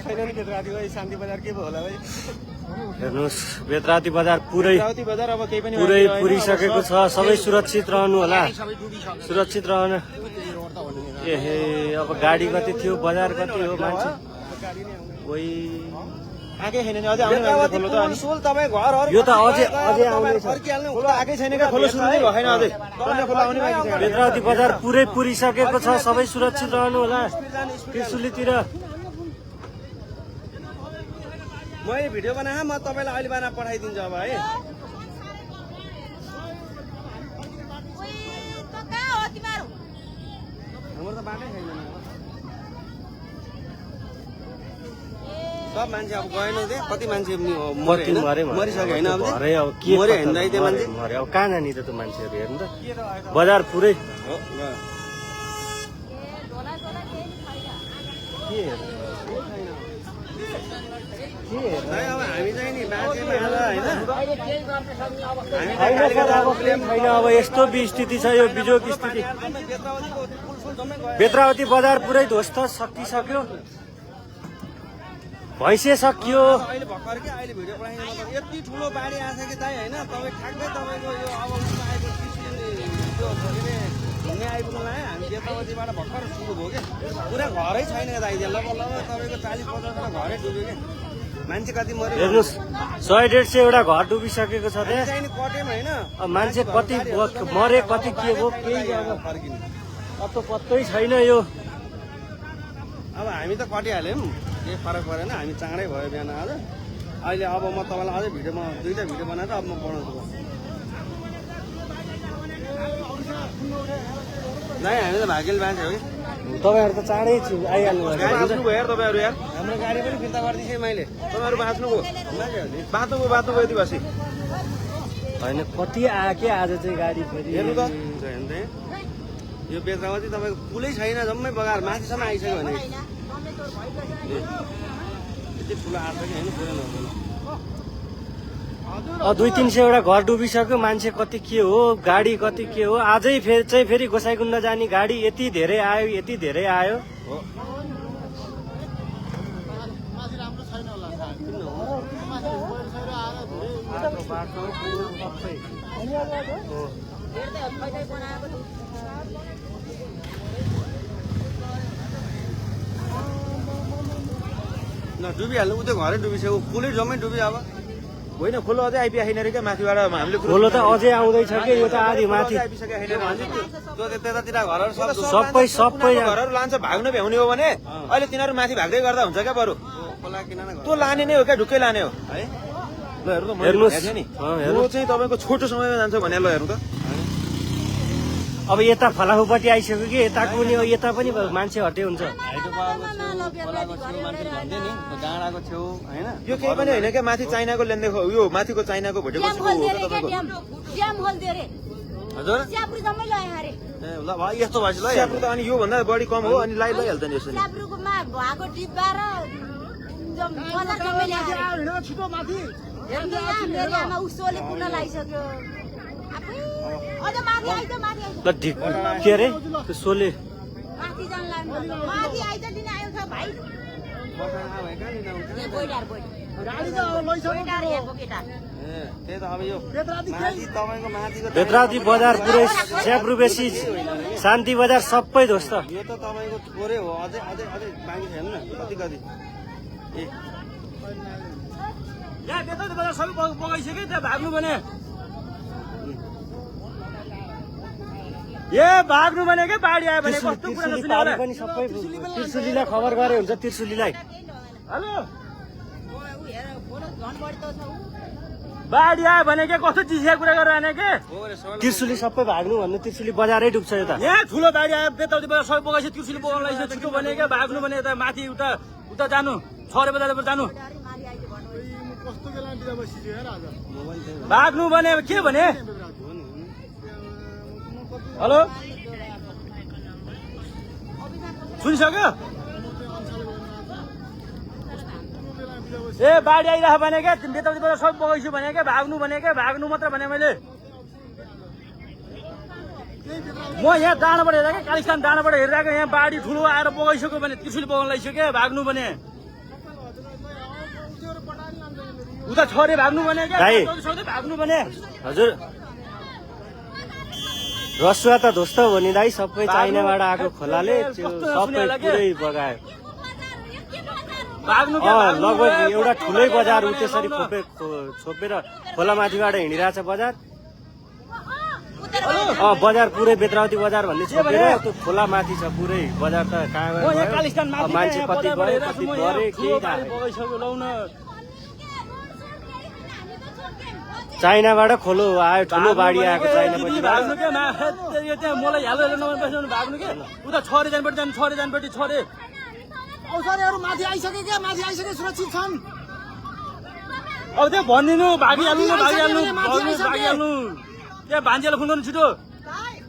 छैन नि बेतराती भाइ शान्ति बजार के भयो होला भाइ हेर्नुहोस् बेतराती बजार पुरै बेतराती बजार अब केही पनि पुरै पुरिसकेको छ सबै सुरक्षित रहनु होला सुरक्षित रहन एहे अब गाडी कति थियो बजार कति हो मान्छे कोही आकै छैन नि अझै आउने खोलो त अनि सोल तपाई घरहरु यो त अझै आउने छ खोलो आकै छैन के खोलो सुरु नै भएन अझै तन्ने खोलो आउने बाँकी छ बेतराती बजार पुरै पुरिसकेको छ सबै सुरक्षित रहनु होला त्रिशुलीतिर मैले भिडियो बनाए म तपाईलाई अहिले बना पठाइदिन्छु अब है हाम्रो त बाटै छैन सब मान्छे अब गएन दे कति मान्छे मरिसक्यो होइन अब मरे होइन त्यो मान्छे मरे अब कहाँ जाने त मान्छेहरू हेर्नु त बजार पुरै हो अब हामी चाहिँ नि बाँचेमा छैन अब यस्तो स्थिति छ यो बिजोग स्थिति बेतरावती बजार पुरै ध्वस्त सकिसक्यो भैँसे सकियो अहिले भर्खर के अहिले भिडियो पठाइदिनु यति ठुलो बाढी आछ कि दाइ होइन तपाईँ ठ्याक्कै तपाईँको यो अब घुम्ने आइपुग्नु लायो हामी बेतरावतीबाट भर्खर सुरु भयो क्या पुरा घरै छैन दाइ लगभग तपाईँको 40-50 घरै डुब्यो क्या मान्छे कति मऱ्यो हेर्नुहोस् 100-150 एउटा घर डुबिसकेको छ त्यहाँ चाहिँ कटेम होइन मान्छे कति मरे कति के भयो केही अब फर्किनु अब त पत्तै छैन यो अब हामी त कटिहाल्यौँ केही फरक परेन हामी चाँडै भयो बिहान आज अहिले अब म तपाईँलाई अझै भिडियोमा 2टा भिडियो बनाएर अब म बनाउँछु नै हामी त भाग्यले बाँच्यो हो कि तपाईँहरू त चाँडै आइहाल्नु बाँच्नु भयो यार तपाईँहरू यार हाम्रो गाडी पनि फिर्ता गरिदिएँ मैले तपाईँहरू बाँच्नुभयो बाँच्नुभयो यति बसी होइन कति आयो के आज चाहिँ गाडी फेरि हेर्नु त यो बेतरावती तपाईँको पुलै छैन जम्मै बगाएर माथिसम्म आइसक्यो भने यति ठुलो आएको कि होइन पुरै नहुँदैन 200-300 एउटा घर डुबिसक्यो मान्छे कति के हो गाडी कति के हो आजै फेरि गोसाइकुण्ड जाने गाडी यति धेरै आयो न डुबिहाल्नु उ त घरै डुबिसक्यो पुलै जम्मै डुब्यो अब होइन खोलो अझै आइपुगेन रे क्या माथिबाट हामीले खोलो त अझै आउँदैछ कि यो त आधी माथि त्यतातिर घरहरू सबै घरहरू लान्छ भाग्नु भ्याउने हो भने अहिले तिनीहरू माथि भाग्दै गर्दा हुन्छ क्या बरु त्यो लाने नै हो क्या ढुक्कै लाने हो है ल हेर्नु त हेर्नुहोस् नि यो चाहिँ तपाईँको छोटो समयमा जान्छ भने ल हेर्नु त अब यता फलाफुपट्टि आइसक्यो कि यताको नि यता पनि मान्छे हटे हुन्छ डाँडाको छेउ होइन यो केही पनि होइन क्या माथि चाइनाको लेन्दै यो माथिको चाइनाको भोटेको हजुर ल यस्तो भएपछि ल स्याब्रु त अनि योभन्दा बढी कम हो अनि लैहाल्छ नि यसो ल के अरे त्यो सोले बेतराती बजार पुरै स्याब्रु बेसी शान्ति बजार सबै ध्वस्त यो त तपाईँको थोरै हो अझै अझै अझै बाँकी छैन न कति कति बेतराती बजार सबै बगाइसक्यो त्यहाँ भाग्नु भने भाग्नु भने के बाढी आयो भने कस्तो कुरा पनि सबै त्रिशुलीलाई खबर गरे हुन्छ त्रिशुलीलाई हेलो बाढी आयो भने के कस्तो चिसिया कुरा गरेर आने के त्रिशुली सबै भाग्नु भन्नु त्रिशुली बजारै डुब्छ यता यहाँ ठुलो बाढी आयो बेतराती बजार सबै बगाइसक्यो त्रिशुली बगाउन लागिसक्यो छिटो भने के भाग्नु भने यता माथि उता जानु 6 बजार जानु भाग्नु भने के भने हेलो सुनिसक्यो बाढी आइरह भने क्या बेतराती बजार सब बगाइछु भने क्या भाग्नु मात्र भने मैले म यहाँ डाँडाबाट हेरेको कालिस्तान डाँडाबाट हेरिरहेको यहाँ बाढी ठुलो आएर बगाइसक्यो भने त्रिशुली बगाउन लागिसक्यो क्या भाग्नु भने उता छोरे भाग्नु भने क्या दाइ। भाग्नु भने हजुर रसुवा त ध्वस्त हो नि दाइ सबै चाइनाबाट आएको खोलाले त्यो सबै पुरै बगायो भाग्नु लगभग एउटा ठुलै बजार उ त्यसरी छोपेर खोलामाथिबाट हिँडिरहेछ बजार बजार पुरै बेत्रावती बजार भन्ने छोपेर त्यो खोला माथि छ पुरै बजार त कहाँ गयो मान्छे कति गयो कति गरे केही थाहा छैन। चाइनाबाट खोलो आयो ठुलो बाढी आएको चाइनापछि भाग्नु क्या त्यहाँ मलाई हालो नम्बर बस्नु भाग्नु क्या उता छोरे जानपट्टि जानु छोरे जानपट्टि छोरे औषधिहरू माथि आइसके क्या माथि आइसके सुरक्षित छन् अब त्यो भनिदिनु भागिहाल्नु भागिहाल्नु त्यहाँ भान्जेलाई फोन गर्नु छिटो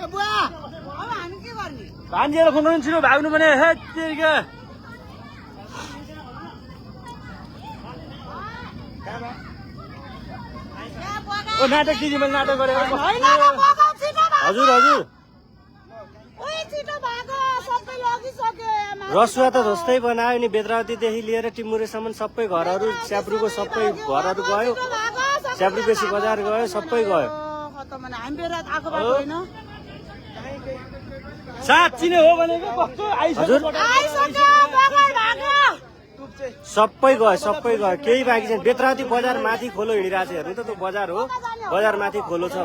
ए बुवा अब हामी के गर्ने भान्जेलाई फोन गर्नु छिटो भाग्नु भने हे तेरिका ओ नाटक दिदी मैले नाटक गरेको होइन र बगा छिटो भाग हजुर हजुर ओइ छिटो भाग सबै लगिसक्यो आमा रसुवा त जस्तै बनायो नि बेत्रावतीदेखि लिएर टिमुरेसम्म सबै घरहरू च्याप्रुको सबै घरहरू गयो च्याप्रु बेसी बजार गयो सबै गयो खतम भने हामी बेला आएको बाटो होइन साँच्ची नै हो भनेको कस्तो हजुर आइसक्यो बगा भाग सबै गयो केही बाँकी छैन बेत्रावती बजार माथि खोलो हिँडिरहेको छ हेर्नु त त्यो बजार हो बजार माथि खोलो छ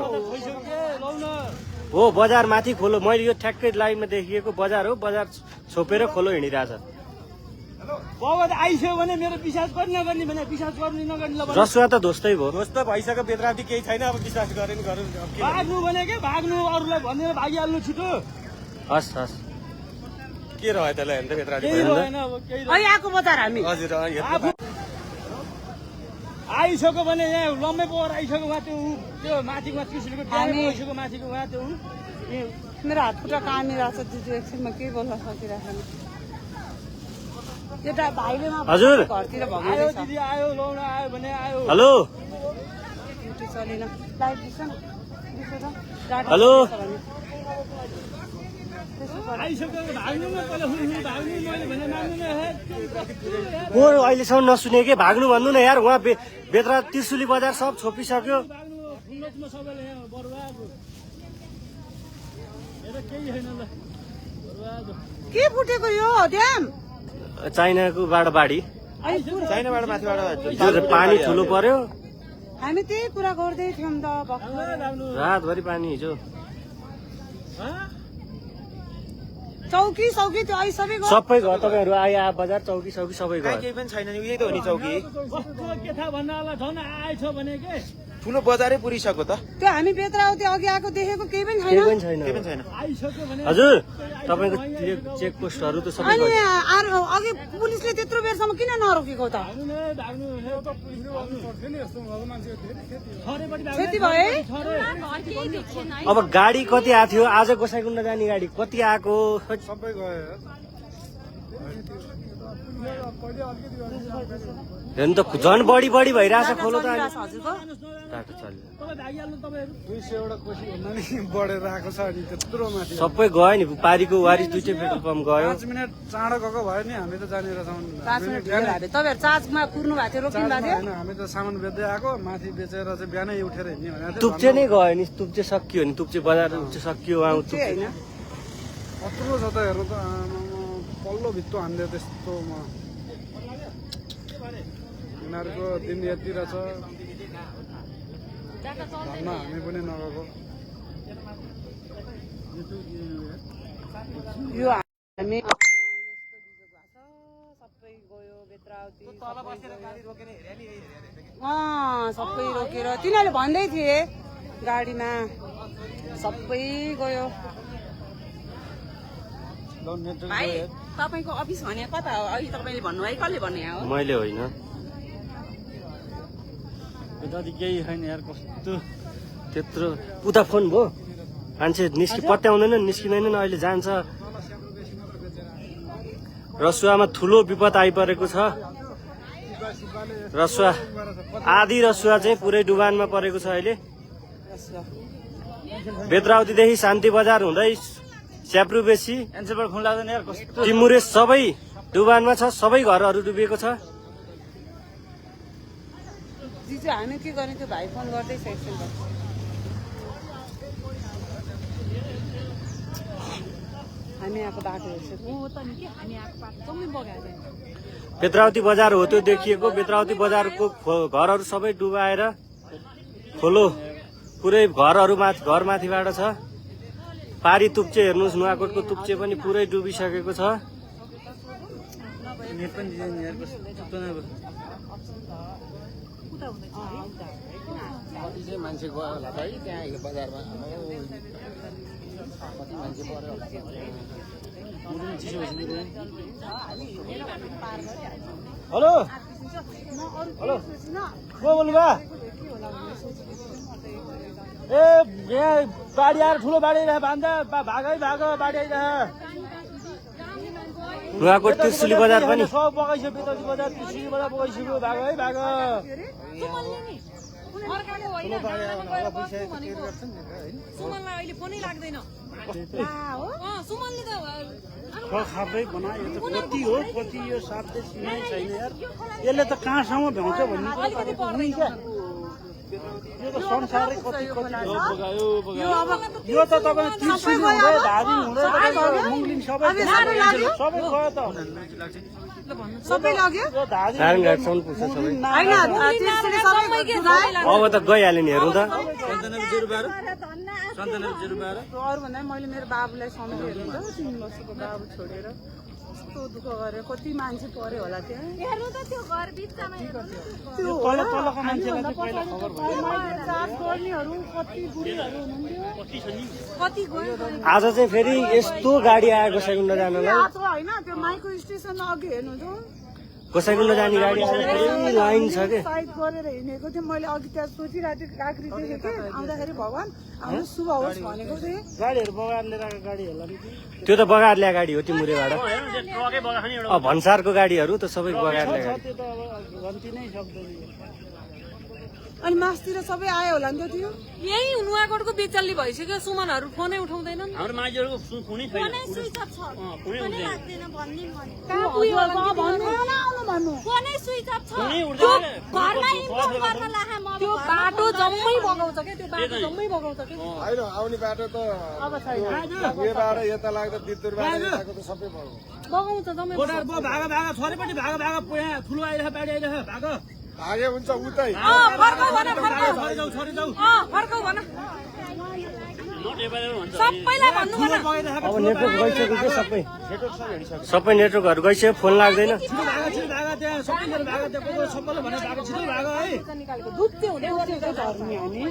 हो बजार माथि खोलो मैले यो ठ्याक्कै लाइनमा देखिएको बजार हो बजार छोपेर खोलो हिँडिरहेछ बाबा आइसक्यो भने मेरो विश्वास गर्ने नगर्ने भने विश्वास गर्ने नगर्ने रसुवा त ध्वस्तै भयो ध्वस्त भइसक्यो बेत्रावती केही छैन अब विश्वास गरेन गरौँ अब के भाग्नु भने के भाग्नु अरूलाई भनेर भागिहाल्नु छिटो हस् हस् के रह्यो त्यसलाई हेर्नु त बेत्रावती केही रहेन अब केही अहिले आएको बजार हामी हजुर आफू आइसक्यो भने यहाँ लम्बै पोहोर आइसक्यो उहाँ त्यो माथिको त्रिशुलीको हामी- आइसक्यो माथिको उहाँ त्यो मेरो हात खुट्टा कामिरहेको छ दिदी एकछिनमा के बोल्न सकिरहेको छैन एउटा भाइले हजुर। घरतिर आयो भगाइरहेछ दिदी आयो लाउन आयो भने आयो हेलो ड्युटी चलेन लाइट दिन्छ न दिन्छ त डाटा हेलो। दिन्छ भने। त्यसो गर। आइसक्यो भाग्नु न पहिला हुनु भाग्नु मैले भने माग्नु न हे को अहिलेसम्म नसुने के भाग्नु भन्नु न यार उहाँ बेत्रा त्रिशुली बजार सब छोपिसक्यो भाग्नु फुल्लोमा सबैले यहाँ बर्बाद यता केही छैन ल बर्बाद के फुटेको यो ड्याम चाइनाको बाढी चाइनाबाट माथिबाट हिजो पानी ठुलो पर्यो हामी त्यही कुरा गर्दै थियौँ त भर्खर भाग्नु रातभरि पानी हिजो चौकी सौकी त्यो अहिले सबै गयो सबै घर तपाईँहरू आए बजार चौकी सबै कहीँ गयो केही पनि छैन नि यही त हो नि चौकी कस्तो के थाहा भन्नलाई झन् आएछ भने के ठुलो बजारै पुरिसक्यो त त्यो हामी बेत्रावती अघि आएको देखेको केही पनि केही पनि छैन केही पनि छैन छैन आइसक्यो भने हजुर तपाईँको चेक पोस्टहरू त सबै अनि गयो अघि पुलिसले त्यत्रो बेरसम्म किन नरोकेको त भाग्नु न भाग्नु हे त पुलिसले छरेपट्टि क्षति भयो है छरे अब गाडी कति आएको थियो आज गोसाइकुण्ड जाने गाडी कति आएको सबै गयो हेर्नु त झन् बढी भइरहेछ खोलो त अहिले। हजुरको टाटो चल्यो तपाईँ भागिहाल्नु तपाईँहरू 200 कोसी भन्दा नि बढेर आएको छ अनि त्यत्रो माथि सबै गयो नि पारीको वारी दुइटै पेट्रोल पम्प गयो 5 मिनट चाँडो गएको भयो नि हामी त जानेर छौँ 5 मिनट ढिलो भएको थियो तपाईँहरू चार्जमा कुर्नु भएको थियो रोकिनु भएको थियो होइन हामी त सामान बेच्दै आएको माथि बेचेर चाहिँ बिहानै उठेर हिँड्ने भनेको थियो तुप्चे नै गयो नि तुप्चे सकियो नि तुप्चे बजार तुप्चे सकियो उहाँ त्यो होइन कत्रो छ त हेर्नु त आमामा, पल्लो भित्तो हान्दियो त्यस्तोमा यिनीहरूको दिन यति रहेछ धर्म हामी पनि नगएको यो हामी यस्तो बिजोग भएको छ सबै गयो बेत्रावती सबै रोकेर तिनीहरूले भन्दै थिए गाडीमा सबै गयो भाइ तपाईँको अफिस भने कता हो अघि तपाईँले भन्नुभयो कसले भन्ने हो मैले होइन जति केही छैन यार कस्तो त्यत्रो उता फोन भयो मान्छे पट्याउँदैन निस्किँदैनन् अहिले जान्छ रसुवामा ठुलो विपद आइपरेको छ रसुवा आधी रसुवा चाहिँ पुरै डुबानमा परेको छ अहिले बेत्रावतीदेखि शान्ति बजार हुँदै च्याप्रु बेसी एन्सरबाट खुन लाग्दैन यार कस्तो टिमुरे सबै डुबानमा छ सबै घरहरू डुबेको छ त्यो हामी के गर्ने त्यो भाइ फोन गर्दैछ एकछिन हामी आएको बाटो हेर्छु बेत्रावती बजार हो त्यो देखिएको। बेत्रावती बजारको घरहरू सबै डुबाएर खोलो पुरै घरमाथिबाट छ। पारी तुप्चे हेर्नुहोस्, नुवाकोटको तुप्चे पनि पुरै डुबिसकेको छ। मान्छे गयो होला है त्यहाँ बजारमा कति मान्छे पर्यो हेलो हेलो को बोल्नुभयो? ए यहाँ बाढी आएर ठुलो बाढी आइरह भान्दा भागै भाग बाढी आइरह। नुवाकोट त्रिशुली बजार पनि सब बगाइसक्यो। बेतौती बजार त्रिशुली बजार बगाइसक्यो। भाग है भाग। सुमनलाई अहिले फोनै लाग्दैन। सुमनले त खाँदै बनायो त कति हो कति यो साथै सिमाइ छैन यार। यसले त कहाँसम्म भ्याउँछ भन्ने यो त संसारै कति बगायो यो त तपाईँ त्रिशुली हुँदै धादिङ हुँदै मुङ्लिङ सबै गयो त। सबै लग्यो नारायणघाटसम्म पुग्छ सबै। अब त गइहाल्यो नि हेर्नु त। अरू भन्दा मैले मेरो बाबुलाई समेत हेर्नु त 3 वर्षको बाबु छोडेर कस्तो दुःख गरेर कति मान्छे पर्यो होला त्यहाँ। हेर्नु त त्यो घर बिचमा त्यो तलको मान्छेलाई पहिला खबर भयो। चाप गर्नेहरू कति बुढीहरू हुनुहुन्थ्यो कति गयो। आज चाहिँ फेरि यस्तो गाडी आयो गोसाइकुण्ड जानलाई। आज होइन त्यो माइक्रो स्टेसन अघि हेर्नु त गोसाइकुण्ड जाने गाडी आज फेरि लाइन छ के। साइड गरेर हिँडेको थिएँ मैले अघि त्यहाँ सोचिरहेको थिएँ काँक्री देखेँ कि आउँदाखेरि भगवान् हाम्रो शुभ होस् भनेको थिएँ। गाडीहरू बगाएर लिएर आएको गाडी होला नि त्यो त बगाएर ल्याएको गाडी हो टिमुरेबाट। भन्सारको गाडीहरू त सबै बगाएर ल्याएको गाडी। त्यो त अब गन्ती नै सक्दैन। अनि मासतिर सबै आयो होला नि त त्यो। यही नुवाकोटको बेचल्ली भइसक्यो। सुमनहरू फोनै उठाउँदैनन्। हाम्रो मान्छेहरूको फोनै छैन। फोनै स्विच अफ छ। फोनै लाग्दैन भन्ने कहाँ पुग्यो भन्नु आउनु भन्नु फोनै स्विच अफ छ। त्यो घरमा इन्फर्म गर्न लाहा म त्यो बाटो जम्मै बगाउँछ के। त्यो बाटो जम्मै बगाउँछ के। होइन आउने बाटो त अब छैन यबाट यता लाग्दा बिर्तुरबाट यताको त सबै बगाउँछ जम्मै। गोडार भाग भाग छोरेपट्टि भाग भाग यहाँ ठुलो आइरह बाढी आइरह भाग। भागे हुन्छ उतै फर्काउ भन फर्काउ। छोरी जाऊ फर्काउ भन सबैलाई भन्नु भन। अब नेटवर्क गइसक्यो कि सबै नेटवर्कहरू गइसक्यो। फोन लाग्दैन। छिटो भाग त्यहाँ सबैजना भाग त्यहाँ सबैले भने भाग छिटो भाग है। दुप्ते हुँदै गरेको झर्ने हामी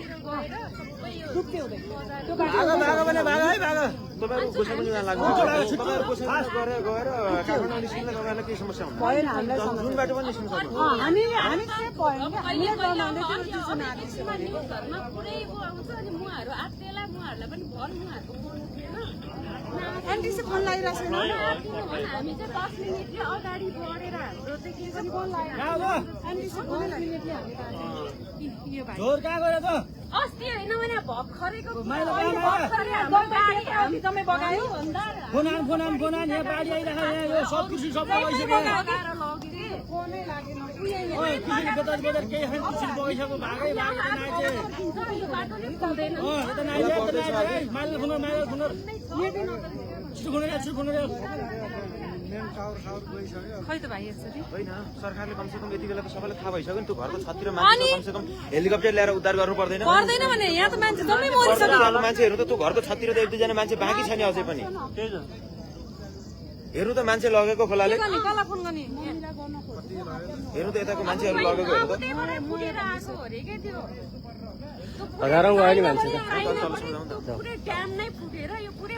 दुप्ते हुँदै त्यो भाग भाग भने भाग है भाग। तपाईहरु गोसाइकुण्ड जान लाग्नु तपाईहरु गोसाइकुण्ड गएर काठमाडौँ निस्किँदा तपाईहरुलाई के समस्या हुन्छ? भएन हामीलाई जुन बाटो पनि निस्किन सक्नु। हामी चाहिँ भएन कि हामीले गर्न आउँदै त्यो ट्युसन आएको छ भने घरमा पुरै आउँछ अनि मुहाहरू आत्तेला मुहाहरूलाई पनि भन मुहाहरूको बोल्नु थिएन। एनटिसी फोन लगाइरहेको छैन हामी चाहिँ 10 मिनेटले अगाडि बढेर हाम्रो चाहिँ के पनि कहाँ गयो? एनटिसी फोन लगाइरहेको यो भाइ झोर कहाँ गयो त? अस्ति होइन भने भर्खरैको माइलो कहाँ गयो? हामी जम्मै बगायो भन्दा फोन आन यहाँ बाढी आइरहेको यहाँ यो सब कृषि सब बगाइसक्यो। बगाएर लग्यो के। फोनै लागेन ओइ कृषि बेताज बजार केही छैन। कृषि बगाइसक्यो भागै भाग यता नाइजे। यो बाटो नै पुग्दैन। यता नाइजे माइलो फोन छिटो फोन खै त भाइ यसरी होइन सरकारले कमसेकम यति बेला त सबैलाई थाहा भइसक्यो नि त्यो घरको छततिर मान्छे कमसेकम हेलिकप्टर ल्याएर उद्धार गर्नु पर्दैन। पर्दैन भने यहाँ त मान्छे जम्मै मरिसक्यो। मान्छेहरू त त्यो घरको छततिर त 1-2 जना मान्छे बाँकी छैन अझै पनि। हेर्नु त मान्छे लगेको खोलाले कसलाई फोन गर्ने हेर्नु त यताको मान्छेहरू लगेको हेर्नु त। त्यहीबाट फुटेर आएको अरे के त्यो हजारौँ गयो नि मान्छे त। पुरै ड्याम नै फुटेर यो पुरै